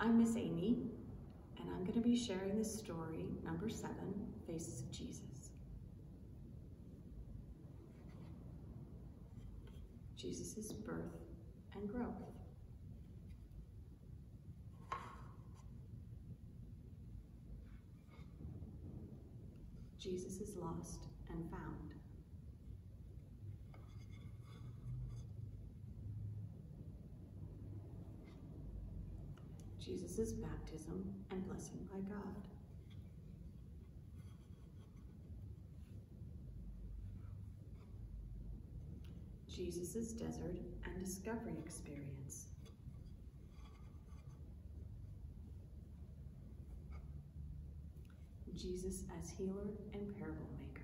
I'm Miss Amy, and I'm going to be sharing this story, number 7, Faces of Jesus. Jesus' birth and growth. Jesus is lost and found. Jesus' baptism and blessing by God. Jesus' desert and discovery experience. Jesus as healer and parable maker.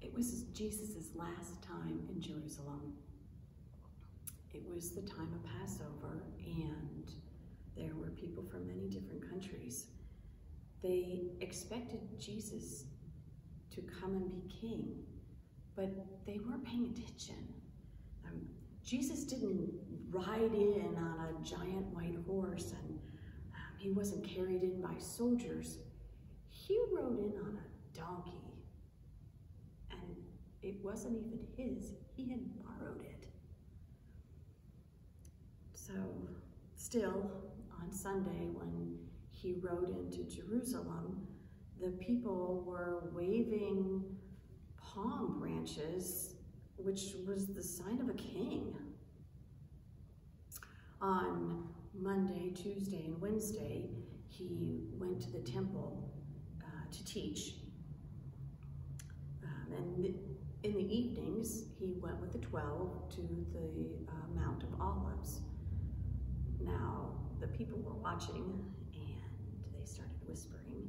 It was Jesus' last time in Jerusalem. It was the time of Passover, and there were people from many different countries. They expected Jesus to come and be king, but they weren't paying attention. Jesus didn't ride in on a giant white horse, and he wasn't carried in by soldiers. He rode in on a donkey. It wasn't even his, he had borrowed it. So, still, on Sunday, when he rode into Jerusalem, the people were waving palm branches, which was the sign of a king. On Monday, Tuesday, and Wednesday, he went to the temple to teach. And in the evenings, he went with the 12 to the Mount of Olives. Now, the people were watching, and they started whispering,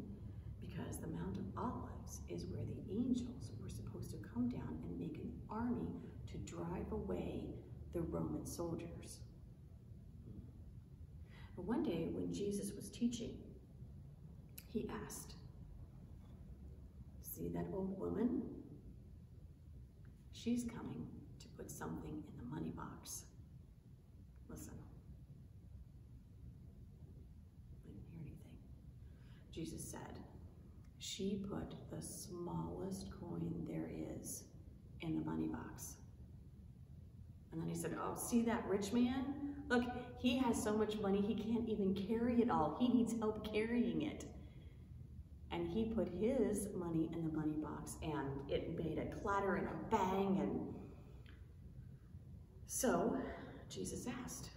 because the Mount of Olives is where the angels were supposed to come down and make an army to drive away the Roman soldiers. But one day, when Jesus was teaching, he asked, "See that old woman? She's coming to put something in the money box." Listen. I didn't hear anything. Jesus said, "She put the smallest coin there is in the money box." And then he said, "Oh, see that rich man? Look, he has so much money, he can't even carry it all. He needs help carrying it." And he put his money in the money box, and it made a clatter and a bang. And so Jesus asked,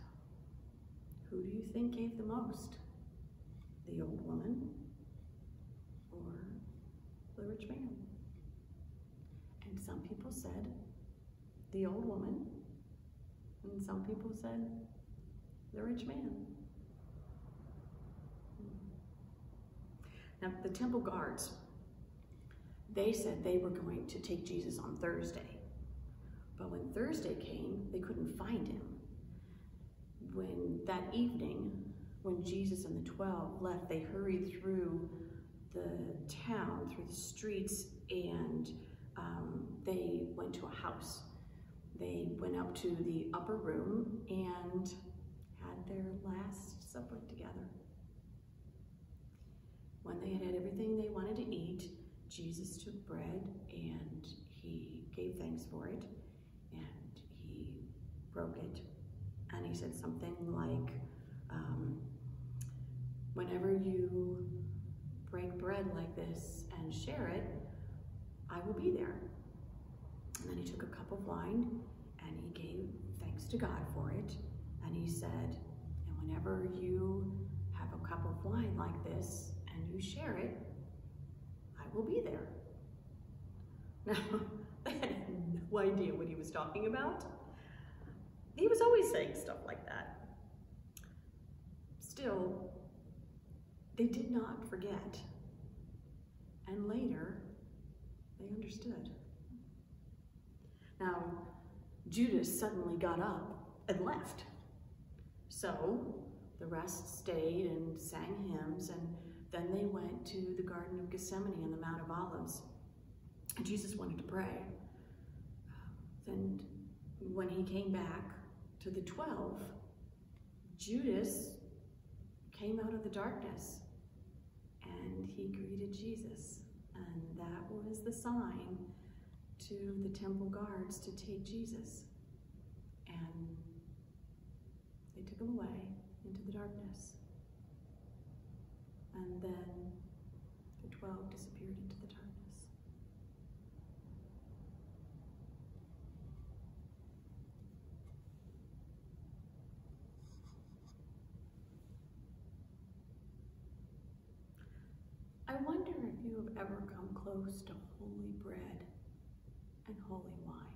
"Who do you think gave the most? The old woman or the rich man?" And some people said, the old woman, and some people said, the rich man. Now, the temple guards, they said they were going to take Jesus on Thursday. But when Thursday came, they couldn't find him. When that evening, when Jesus and the 12 left, they hurried through the town, through the streets, and they went to a house. They went up to the upper room and had their last supper together. When they had everything they wanted to eat, Jesus took bread and he gave thanks for it, and he broke it, and he said something like, "Whenever you break bread like this and share it, I will be there." And then he took a cup of wine and he gave thanks to God for it, and he said, "And whenever you have a cup of wine like this and you share it, I will be there." Now, they had no idea what he was talking about. He was always saying stuff like that. Still, they did not forget. And later, they understood. Now, Judas suddenly got up and left. So the rest stayed and sang hymns and Then they went to the Garden of Gethsemane on the Mount of Olives. And Jesus wanted to pray. Then when he came back to the 12, Judas came out of the darkness and he greeted Jesus. And that was the sign to the temple guards to take Jesus. And they took him away into the darkness. And then the 12 disappeared into the darkness. I wonder if you have ever come close to holy bread and holy wine.